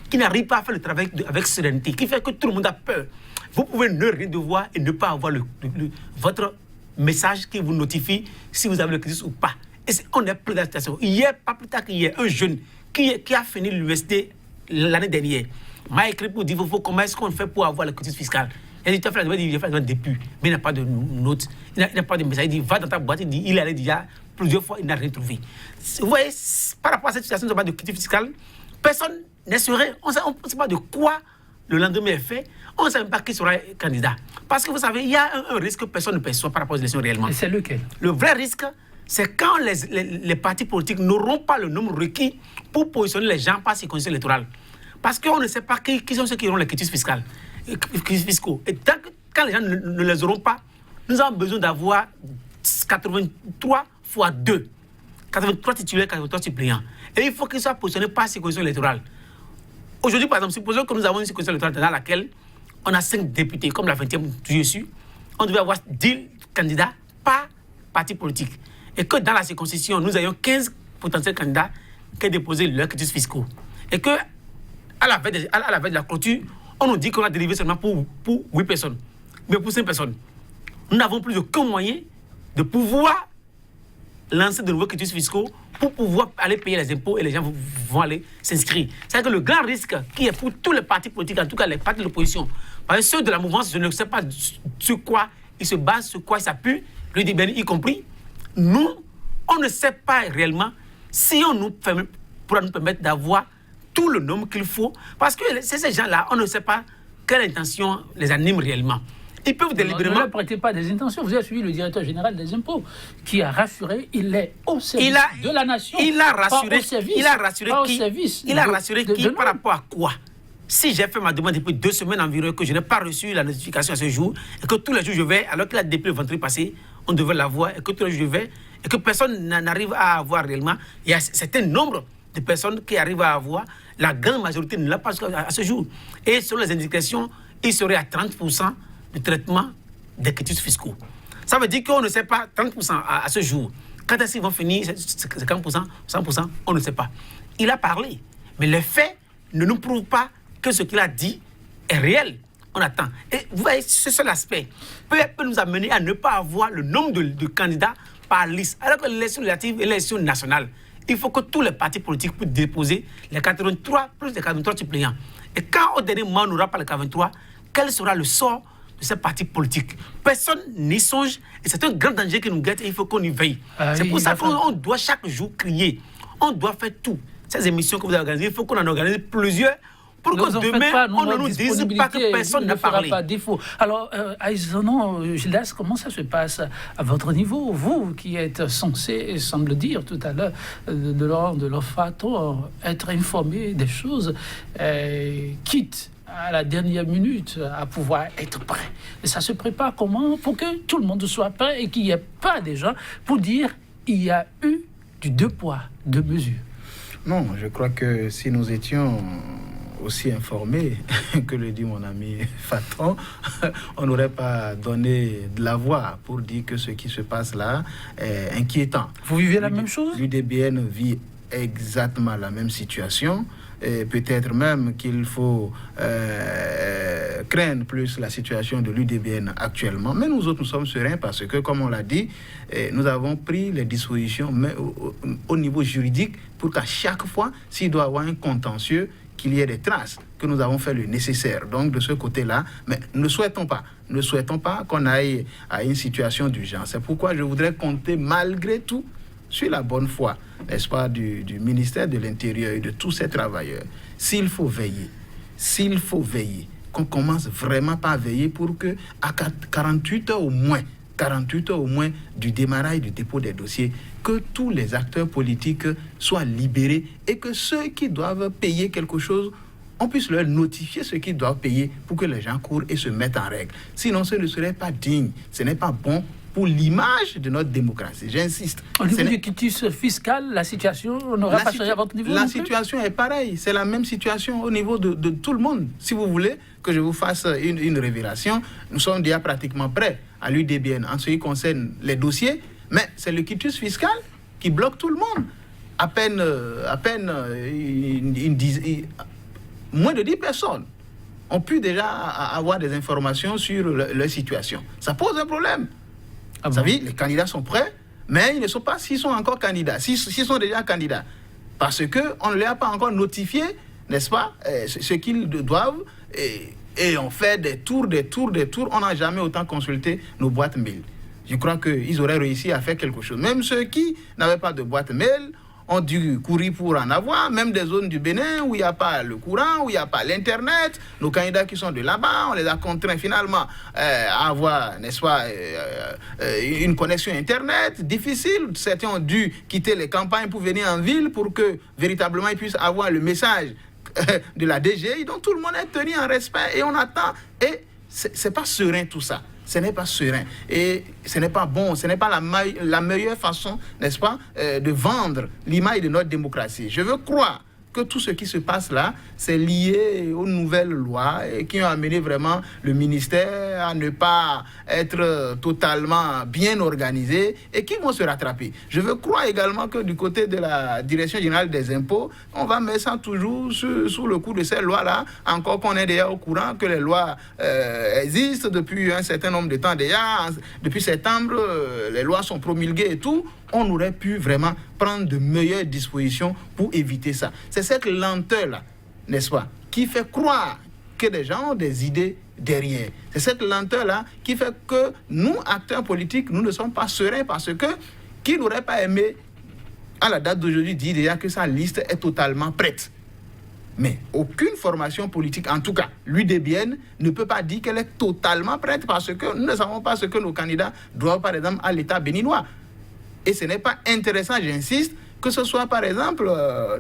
qui n'arrive pas à faire le travail avec sérénité, qui fait que tout le monde a peur. Vous pouvez ne rien devoir et ne pas avoir votre message qui vous notifie si vous avez le quitus ou pas. Et on est plein de situations. Hier, pas plus tard qu'hier, un jeune qui a fini l'université l'année dernière m'a écrit pour dire comment est-ce qu'on fait pour avoir le quitus fiscal. Il a dit, tu as fait la demande, il a fait la demande depuis, mais il n'a pas de note, il n'a pas de message. Il dit, va dans ta boîte, il dit, il est allé déjà plusieurs fois, il n'a rien trouvé. Vous voyez, par rapport à cette situation de quitus fiscal, personne n'est sûr. On ne sait pas de quoi le lendemain est fait. On ne sait même pas qui sera candidat. Parce que vous savez, il y a un risque que personne ne perçoit par rapport aux élections réellement. Et c'est lequel? Le vrai risque, c'est quand les partis politiques n'auront pas le nombre requis pour positionner les gens par circonscription électorale. Parce qu'on ne sait pas qui sont ceux qui auront les quitus fiscaux. Et quand les gens ne les auront pas, nous avons besoin d'avoir 83 fois 2. 83 titulaires, 83 suppléants. Et il faut qu'ils soient positionnés par circonscription électorale. Aujourd'hui, par exemple, supposons que nous avons une circonscription électorale dans laquelle on a 5 députés, comme la 20e, je suis, on devait avoir 10 candidats par parti politique. Et que dans la circonscription, nous ayons 15 potentiels candidats qui ont déposé leurs quitus fiscaux. Et que, à la veille de la clôture, on nous dit qu'on a délivré seulement pour 8 personnes, mais pour 5 personnes. Nous n'avons plus aucun moyen de pouvoir lancer de nouveaux quitus fiscaux pour pouvoir aller payer les impôts et les gens vont aller s'inscrire. C'est-à-dire que le grand risque qui est pour tous les partis politiques, en tout cas les partis de l'opposition, parce que ceux de la mouvance, je ne sais pas sur quoi ils se basent, sur quoi ils s'appuient, l'UDBN y compris, nous, on ne sait pas réellement si on pourra nous permettre d'avoir tout le nombre qu'il faut, parce que ces gens-là, on ne sait pas quelle intention les anime réellement. Ils peuvent délibérément... Ne leur prêtez pas des intentions. Vous avez suivi le directeur général des impôts qui a rassuré, il est au service de la nation. Il a rassuré qui par rapport à quoi? Si j'ai fait ma demande depuis 2 semaines environ, que je n'ai pas reçu la notification à ce jour, et que tous les jours je vais, alors qu'il a depuis le vendredi passé, on devait l'avoir, et que tous les jours je vais, et que personne n'arrive à avoir réellement, il y a un certain nombre de personnes qui arrivent à avoir, la grande majorité ne l'a pas à ce jour. Et selon les indications, il serait à 30% de traitement des quitus fiscaux. Ça veut dire qu'on ne sait pas 30% à ce jour. Quand est-ce qu'ils vont finir, 50%, 100%, on ne sait pas. Il a parlé, mais les faits ne nous prouvent pas que ce qu'il a dit est réel. On attend. Et vous voyez, ce seul aspect peut nous amener à ne pas avoir le nombre de candidats par liste. Alors que l'élection législative et l'élection nationale, il faut que tous les partis politiques puissent déposer les 83 plus les 83 suppléants. Et quand au dernier moment on n'aura pas les 83, quel sera le sort de ces partis politiques? Personne n'y songe et c'est un grand danger qui nous guette et il faut qu'on y veille. C'est pour ça qu'on doit chaque jour crier. On doit faire tout. Ces émissions que vous avez organisées, il faut qu'on en organise plusieurs pour que demain, on ne nous dise pas que personne n'a parlé. Pas défaut. Alors, Aizonon, Gildas, comment ça se passe à votre niveau? Vous qui êtes censé, semble dire tout à l'heure, de Laurent de Lofato, être informé des choses, quitte à la dernière minute à pouvoir être prêt. Et ça se prépare comment pour que tout le monde soit prêt et qu'il n'y ait pas des gens pour dire il y a eu du 2 poids, 2 mesures? Non, je crois que si nous étions aussi informés que le dit mon ami Faton, on n'aurait pas donné de la voix pour dire que ce qui se passe là est inquiétant. Vous vivez la même chose? L'UDBN vit exactement la même situation. Et peut-être même qu'il faut craindre plus la situation de l'UDBN actuellement. Mais nous autres, nous sommes sereins parce que, comme on l'a dit, nous avons pris les dispositions mais au niveau juridique pour qu'à chaque fois, s'il doit y avoir un contentieux, qu'il y ait des traces, que nous avons fait le nécessaire. Donc, de ce côté-là, mais ne souhaitons pas qu'on aille à une situation d'urgence. C'est pourquoi je voudrais compter malgré tout sur la bonne foi, n'est-ce pas, du ministère de l'Intérieur et de tous ces travailleurs. S'il faut veiller, qu'on commence vraiment par veiller pour que à 48 heures au moins du démarrage du dépôt des dossiers, que tous les acteurs politiques soient libérés et que ceux qui doivent payer quelque chose, on puisse leur notifier ce qu'ils doivent payer pour que les gens courent et se mettent en règle. Sinon, ce ne serait pas digne, ce n'est pas bon pour l'image de notre démocratie. J'insiste. Au niveau du quitus fiscal, la situation n'aura pas changé à votre niveau? La situation est pareille. C'est la même situation au niveau de tout le monde. Si vous voulez que je vous fasse une révélation, nous sommes déjà pratiquement prêts à l'UDBN en ce qui concerne les dossiers, mais c'est le quitus fiscal qui bloque tout le monde. À peine moins de 10 personnes ont pu déjà avoir des informations sur leur situation. Ça pose un problème. Vous savez, les candidats sont prêts, mais ils ne sont pas s'ils sont encore candidats, s'ils sont déjà candidats. Parce qu'on ne leur a pas encore notifié, n'est-ce pas, ce qu'ils doivent. Et on fait des tours. On n'a jamais autant consulté nos boîtes mail. Je crois qu'ils auraient réussi à faire quelque chose. Même ceux qui n'avaient pas de boîte mail ont dû courir pour en avoir, même des zones du Bénin où il n'y a pas le courant, où il n'y a pas l'Internet. Nos candidats qui sont de là-bas, on les a contraints finalement à avoir, n'est-ce pas, une connexion Internet difficile. Certains ont dû quitter les campagnes pour venir en ville pour que véritablement ils puissent avoir le message de la DGI. Donc tout le monde est tenu en respect et on attend. Et c'est pas serein tout ça. Ce n'est pas serein et ce n'est pas bon, ce n'est pas la meilleure façon, n'est-ce pas, de vendre l'image de notre démocratie. Je veux croire que tout ce qui se passe là, c'est lié aux nouvelles lois et qui ont amené vraiment le ministère à ne pas être totalement bien organisé et qui vont se rattraper. Je veux croire également que du côté de la Direction générale des impôts, on va mettre ça toujours sous le coup de ces lois-là, encore qu'on est déjà au courant que les lois existent depuis un certain nombre de temps déjà. Depuis septembre, les lois sont promulguées et tout. On aurait pu vraiment prendre de meilleures dispositions pour éviter ça. C'est cette lenteur-là, n'est-ce pas, qui fait croire que des gens ont des idées derrière. C'est cette lenteur-là qui fait que nous, acteurs politiques, nous ne sommes pas sereins parce que qui n'aurait pas aimé, à la date d'aujourd'hui, dire déjà que sa liste est totalement prête. Mais aucune formation politique, en tout cas l'UDBN, ne peut pas dire qu'elle est totalement prête parce que nous ne savons pas ce que nos candidats doivent, par exemple, à l'État béninois. Et ce n'est pas intéressant, j'insiste, que ce soit par exemple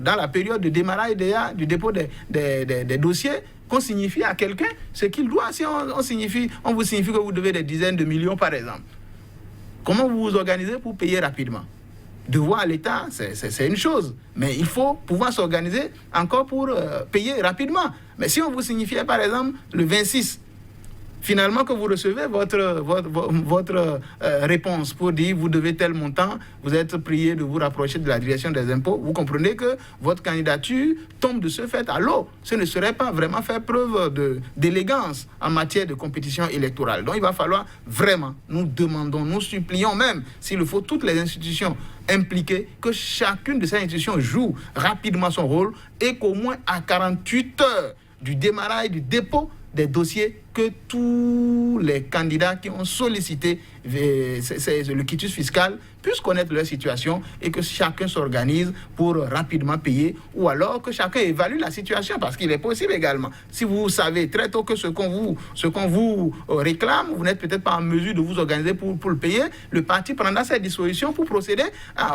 dans la période de démarrage du dépôt des dossiers, qu'on signifie à quelqu'un ce qu'il doit. Si on vous signifie que vous devez des dizaines de millions par exemple, comment vous vous organisez pour payer rapidement? Devoir à l'État, c'est une chose, mais il faut pouvoir s'organiser encore pour payer rapidement. Mais si on vous signifiait par exemple le 26, finalement que vous recevez votre réponse pour dire vous devez tel montant, vous êtes prié de vous rapprocher de la direction des impôts, vous comprenez que votre candidature tombe de ce fait à l'eau. Ce ne serait pas vraiment faire preuve d'élégance en matière de compétition électorale. Donc il va falloir vraiment, nous demandons, nous supplions même, s'il le faut, toutes les institutions impliquées, que chacune de ces institutions joue rapidement son rôle et qu'au moins à 48 heures du démarrage du dépôt des dossiers, que tous les candidats qui ont sollicité le quitus fiscal puissent connaître leur situation et que chacun s'organise pour rapidement payer, ou alors que chacun évalue la situation, parce qu'il est possible également. Si vous savez très tôt que ce qu'on vous réclame, vous n'êtes peut-être pas en mesure de vous organiser pour le payer, le parti prendra ses dispositions pour procéder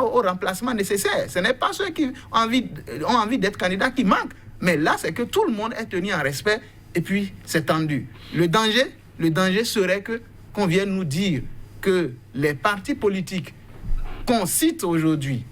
au remplacement nécessaire. Ce n'est pas ceux qui ont envie d'être candidats qui manquent, mais là c'est que tout le monde est tenu en respect. Et puis, c'est tendu. Le danger serait qu'on vienne nous dire que les partis politiques qu'on cite aujourd'hui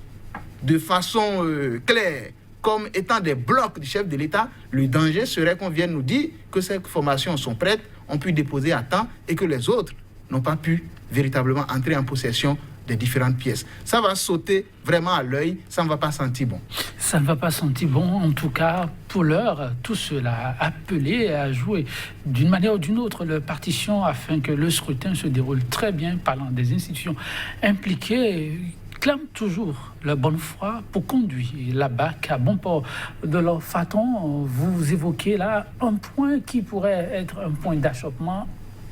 de façon claire comme étant des blocs du chef de l'État, le danger serait qu'on vienne nous dire que ces formations sont prêtes, ont pu déposer à temps et que les autres n'ont pas pu véritablement entrer en possession des différentes pièces. Ça va sauter vraiment à l'œil, ça ne va pas sentir bon. Ça ne va pas sentir bon, en tout cas, pour l'heure, tout cela appelé à jouer d'une manière ou d'une autre leur partition afin que le scrutin se déroule très bien, parlant des institutions impliquées, clament toujours la bonne foi pour conduire la BAC à bon port de leur faton. Vous évoquez là un point qui pourrait être un point d'achoppement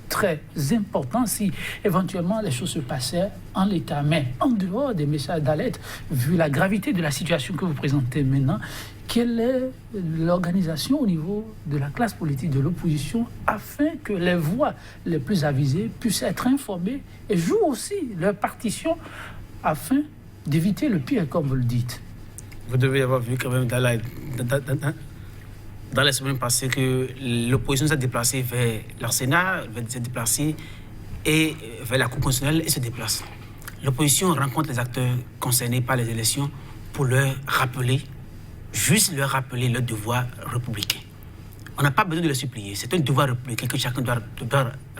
très important si éventuellement les choses se passaient en l'état. Mais en dehors des messages d'alerte, vu la gravité de la situation que vous présentez maintenant, quelle est l'organisation au niveau de la classe politique de l'opposition afin que les voix les plus avisées puissent être informées et jouent aussi leur partition afin d'éviter le pire, comme vous le dites? Vous devez avoir vu quand même dans les semaines passées que l'opposition s'est déplacée vers l'Arsenal, s'est déplacée et vers la Cour constitutionnelle et se déplace. L'opposition rencontre les acteurs concernés par les élections pour leur rappeler leur devoir républicain. On n'a pas besoin de les supplier. C'est un devoir républicain que chacun doit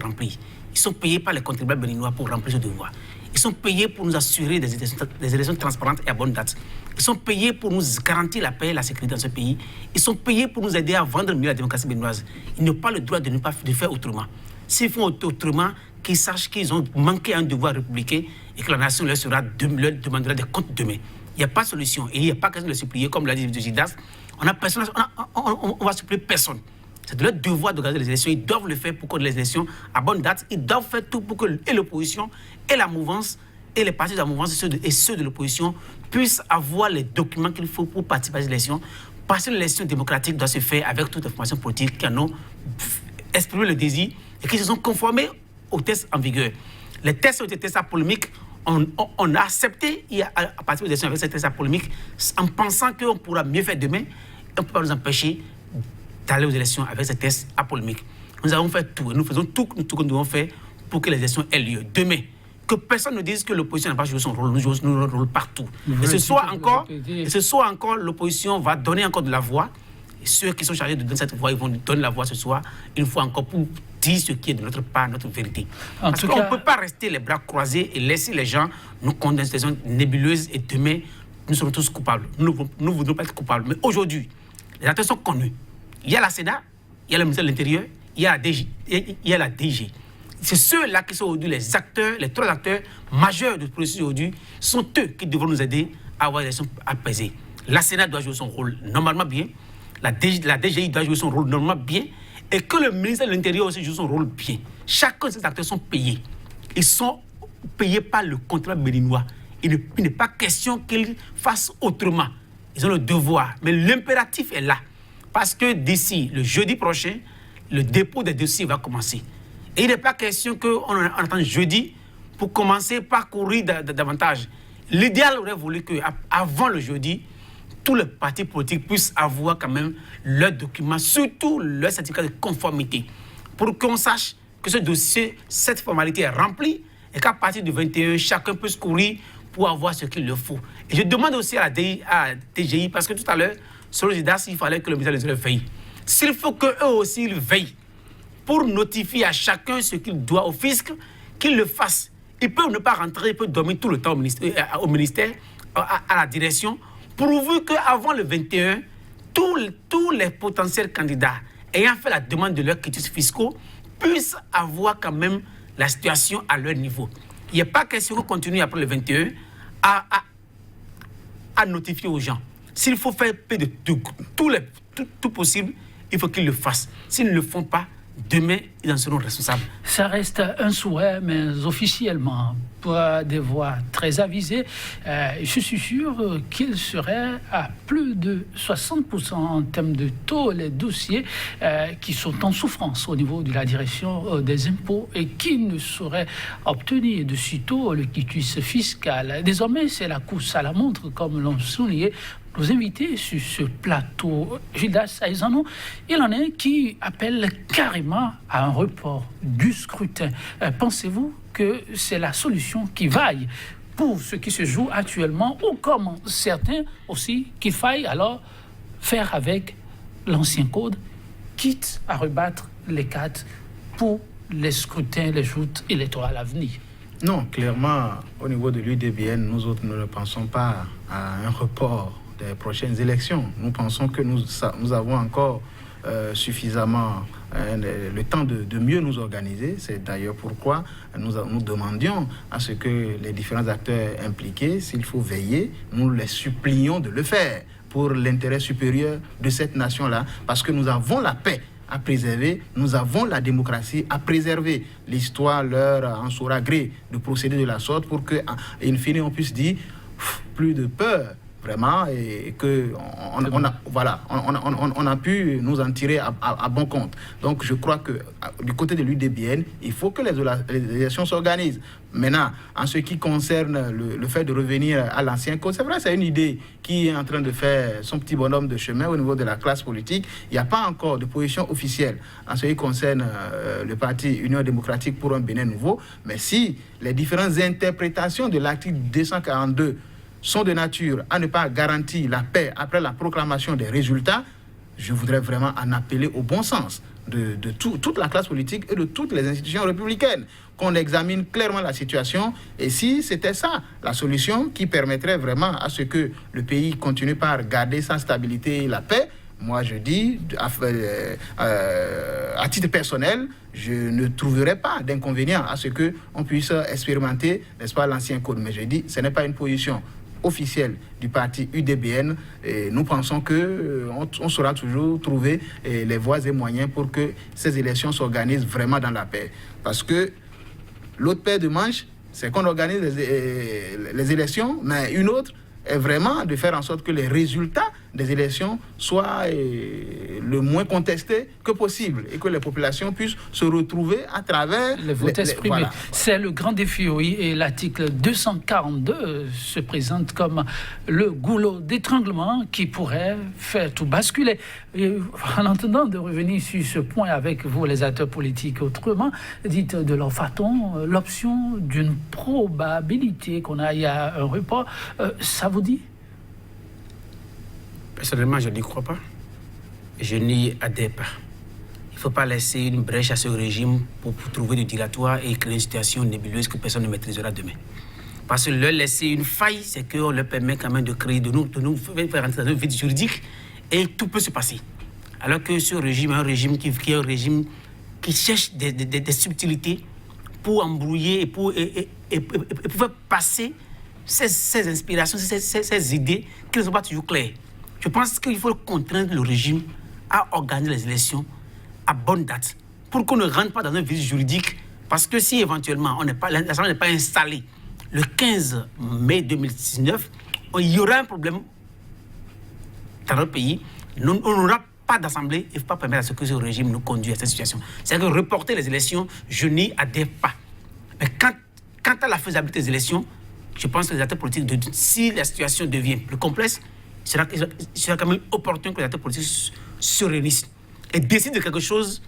remplir. Ils sont payés par les contribuables béninois pour remplir ce devoir. Ils sont payés pour nous assurer des élections transparentes et à bonne date. Ils sont payés pour nous garantir la paix et la sécurité dans ce pays. Ils sont payés pour nous aider à vendre mieux la démocratie béninoise. Ils n'ont pas le droit de ne pas de faire autrement. S'ils font autrement, qu'ils sachent qu'ils ont manqué un devoir républicain et que la nation leur demandera des comptes demain. Il n'y a pas de solution. Et il n'y a pas question de les supplier, comme l'a dit Gildas. On va supplier personne. C'est de leur devoir d'organiser les élections. Ils doivent le faire pour que les élections à bonne date. Ils doivent faire tout pour que et l'opposition, et la mouvance, et les partis de la mouvance et ceux de l'opposition puissent avoir les documents qu'il faut pour participer à ces élections. Parce que l'élection démocratique doit se faire avec toutes les formations politiques qui en ont exprimé le désir et qui se sont conformés aux tests en vigueur. Les tests ont été tests à polémique. On a accepté à participer aux élections avec ces tests à polémique en pensant qu'on pourra mieux faire demain. On ne peut pas nous empêcher d'aller aux élections avec ces tests à polémique. Nous avons fait tout et nous faisons tout que nous devons faire pour que les élections aient lieu. Demain, que personne ne dise que l'opposition n'a pas joué son rôle. Nous jouons notre rôle partout. Et ce soir encore, l'opposition va donner encore de la voix. Et ceux qui sont chargés de donner cette voix, ils vont donner la voix ce soir, une fois encore, pour dire ce qui est de notre part, notre vérité. Parce qu'on ne peut pas rester les bras croisés et laisser les gens nous condamner dans des zones nébuleuses et demain, nous serons tous coupables. Nous ne voudrons pas être coupables. Mais aujourd'hui, les acteurs sont connus. Il y a la SEDA, il y a le ministère de l'Intérieur, il y a la DG. C'est ceux-là qui sont aujourd'hui les acteurs, les trois acteurs majeurs du processus aujourd'hui, sont eux qui devront nous aider à avoir des élections apaisées. La SEDA doit jouer son rôle normalement bien, la DGI doit jouer son rôle normalement bien, et que le ministère de l'Intérieur aussi joue son rôle bien. Chacun de ces acteurs sont payés. Ils sont payés par le contrat béninois. Il n'est pas question qu'ils fassent autrement. Ils ont le devoir. Mais l'impératif est là. Parce que d'ici le jeudi prochain, le dépôt des dossiers va commencer. Et il n'est pas question qu'on attende jeudi pour commencer par courir davantage. L'idéal aurait voulu qu'avant le jeudi, tous les partis politiques puissent avoir quand même leurs documents, surtout leur certificat de conformité, pour qu'on sache que ce dossier, cette formalité est remplie et qu'à partir du 21, chacun puisse courir pour avoir ce qu'il leur faut. Et je demande aussi à la DGI, parce que tout à l'heure, selon Gildas, il fallait que le ministère de l'Intérieur veille. S'il faut qu'eux aussi ils veillent pour notifier à chacun ce qu'il doit au fisc, qu'ils le fassent. Ils peuvent ne pas rentrer, ils peuvent dormir tout le temps au ministère, à la direction, pourvu qu'avant le 21, tous les potentiels candidats ayant fait la demande de leurs quitus fiscaux puissent avoir quand même la situation à leur niveau. Il n'y a pas question qu'on continue après le 21 à notifier aux gens. S'il faut faire tout possible, il faut qu'ils le fassent. S'ils ne le font pas, demain, ils en seront responsables. Ça reste un souhait, mais officiellement, pour des voix très avisées, je suis sûr qu'il serait à plus de 60% en termes de taux, les dossiers qui sont en souffrance au niveau de la direction des impôts et qui ne sauraient obtenir de sitôt le quitus fiscal. Désormais, c'est la course à la montre, comme l'ont souligné nos invités sur ce plateau. Gildas Aizano, il en est qui appelle carrément à un report du scrutin. Pensez-vous que c'est la solution qui vaille pour ce qui se joue actuellement, ou comme certains aussi, qu'il faille alors faire avec l'ancien code, quitte à rebattre les cartes pour les scrutins, les joutes électorales à venir? Non, clairement, au niveau de l'UDBN, nous autres, nous ne pensons pas à un report des prochaines élections. Nous pensons que nous avons encore suffisamment le temps de mieux nous organiser. C'est d'ailleurs pourquoi nous demandions à ce que les différents acteurs impliqués, s'il faut veiller, nous les supplions de le faire pour l'intérêt supérieur de cette nation-là, parce que nous avons la paix à préserver, nous avons la démocratie à préserver. L'histoire leur en saura gré de procéder de la sorte pour que, in fine, on puisse dire plus de peur vraiment, et on a pu nous en tirer à bon compte. Donc je crois que du côté de l'UDBN, il faut que les élections s'organisent. Maintenant, en ce qui concerne le fait de revenir à l'ancien code, c'est vrai, c'est une idée qui est en train de faire son petit bonhomme de chemin au niveau de la classe politique. Il n'y a pas encore de position officielle en ce qui concerne le parti Union démocratique pour un Bénin nouveau, mais si les différentes interprétations de l'article 242 sont de nature à ne pas garantir la paix après la proclamation des résultats, je voudrais vraiment en appeler au bon sens de toute la classe politique et de toutes les institutions républicaines, qu'on examine clairement la situation, et si c'était ça la solution qui permettrait vraiment à ce que le pays continue par garder sa stabilité et la paix, moi je dis, à titre personnel, je ne trouverais pas d'inconvénient à ce qu'on puisse expérimenter, n'est-ce pas, l'ancien code. Mais je dis, ce n'est pas une position officielle du parti UDBN, et nous pensons qu'on saura toujours trouver les voies et moyens pour que ces élections s'organisent vraiment dans la paix. Parce que l'autre paire de manches, c'est qu'on organise les élections, mais une autre est vraiment de faire en sorte que les résultats des élections soient le moins contestés que possible et que les populations puissent se retrouver à travers les votes exprimés. Voilà. C'est le grand défi, oui, et l'article 242 se présente comme le goulot d'étranglement qui pourrait faire tout basculer. Et en entendant de revenir sur ce point avec vous, les acteurs politiques, autrement, dites de leur façon, l'option d'une probabilité qu'on aille à un report, ça vous dit? Personnellement, je n'y crois pas. Je n'y adhère pas. Il ne faut pas laisser une brèche à ce régime pour trouver du dilatoire et créer une situation nébuleuse que personne ne maîtrisera demain. Parce que leur laisser une faille, c'est qu'on leur permet quand même de créer, de nous faire rentrer dans un vide juridique et tout peut se passer. Alors que ce régime est un régime qui cherche des subtilités pour embrouiller et pour faire passer ces inspirations, ces idées qui ne sont pas toujours claires. Je pense qu'il faut contraindre le régime à organiser les élections à bonne date pour qu'on ne rentre pas dans un vide juridique. Parce que si éventuellement l'Assemblée n'est pas installée le 15 mai 2019, il y aura un problème dans notre pays. On n'aura pas d'Assemblée. Il ne faut pas permettre à ce que ce régime nous conduise à cette situation. C'est-à-dire que reporter les élections, je n'y adhère pas. Mais quant à la faisabilité des élections, je pense que les acteurs politiques, si la situation devient plus complexe, il sera quand même opportun que les acteurs politiques se réunissent et décident de quelque chose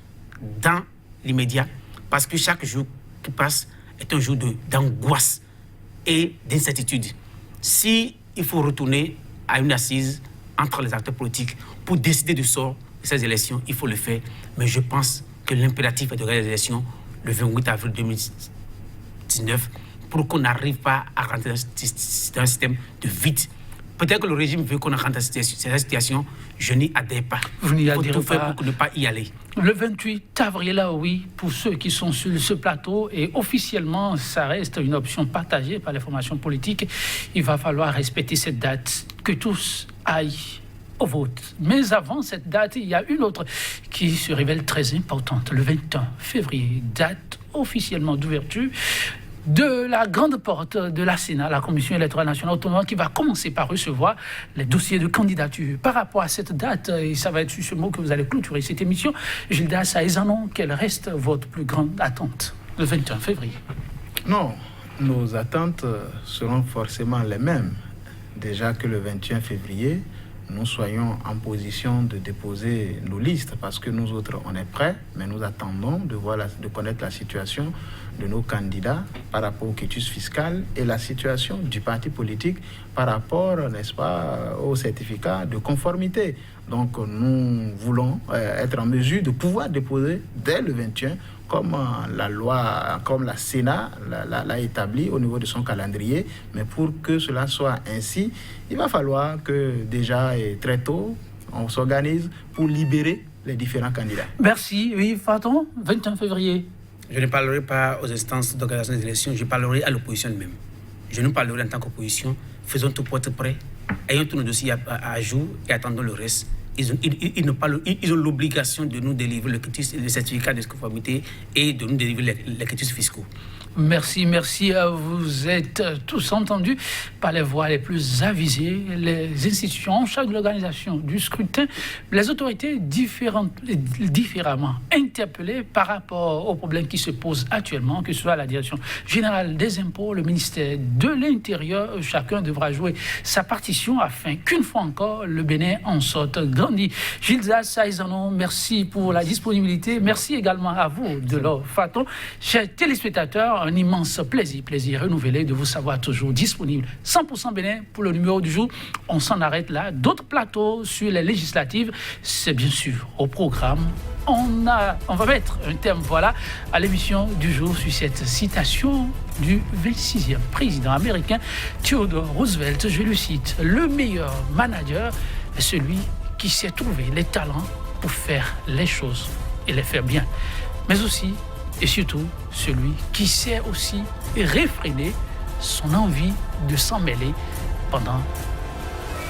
dans l'immédiat, parce que chaque jour qui passe est un jour d'angoisse et d'incertitude. Si il faut retourner à une assise entre les acteurs politiques pour décider du sort de ces élections, il faut le faire. Mais je pense que l'impératif est de organiser les élections le 28 avril 2019 pour qu'on n'arrive pas à rentrer dans un système de vide. Peut-être que le régime veut qu'on rentre dans cette situation. Je n'y adhère pas. Vous n'y adhérez pas. Il faut tout faire pour ne pas y aller. Le 28 avril, là, oui, pour ceux qui sont sur ce plateau, et officiellement, ça reste une option partagée par les formations politiques, il va falloir respecter cette date, que tous aillent au vote. Mais avant cette date, il y a une autre qui se révèle très importante, le 21 février, date officiellement d'ouverture de la grande porte de la Sénat, la Commission électorale nationale autonome, qui va commencer par recevoir les dossiers de candidature. Par rapport à cette date, et ça va être sur ce mot que vous allez clôturer cette émission, Gildas Saezanon, quelle reste votre plus grande attente le 21 février? Non, nos attentes seront forcément les mêmes. Déjà que le 21 février, nous soyons en position de déposer nos listes, parce que nous autres, on est prêts, mais nous attendons de connaître la situation de nos candidats par rapport au quitus fiscal et la situation du parti politique par rapport, n'est-ce pas, au certificat de conformité. Donc nous voulons être en mesure de pouvoir déposer dès le 21, comme la loi, comme la Sénat l'a établi au niveau de son calendrier. Mais pour que cela soit ainsi, il va falloir que déjà et très tôt, on s'organise pour libérer les différents candidats. Merci. Oui, Faton, 21 février. Je ne parlerai pas aux instances d'organisation des élections, je parlerai à l'opposition elle-même. Je nous parlerai en tant qu'opposition. Faisons tout pour être prêts, ayons tous nos dossiers à jour et attendons le reste. ils ont l'obligation de nous délivrer le certificat de conformité et de nous délivrer les quitus fiscaux. Merci. Vous êtes tous entendus par les voix les plus avisées, les institutions en charge de l'organisation du scrutin, les autorités différemment interpellées par rapport aux problèmes qui se posent actuellement, que ce soit la direction générale des impôts, le ministère de l'Intérieur. Chacun devra jouer sa partition afin qu'une fois encore, le Bénin en sorte grandi. Gilda Saïzanon, merci pour la disponibilité. Merci également à vous, Delors Faton. Chers téléspectateurs, un immense plaisir renouvelé de vous savoir toujours disponible 100% Bénin pour le numéro du jour. On s'en arrête là. D'autres plateaux sur les législatives, c'est bien sûr au programme. On va mettre un terme à l'émission du jour sur cette citation du 26e président américain Theodore Roosevelt. Je le cite: le meilleur manager est celui qui sait trouver les talents pour faire les choses et les faire bien, mais aussi et surtout celui qui sait aussi réfréner son envie de s'en mêler pendant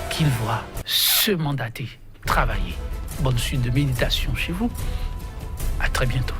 qu'il voit se mandater travailler. Bonne suite de méditation chez vous. À très bientôt.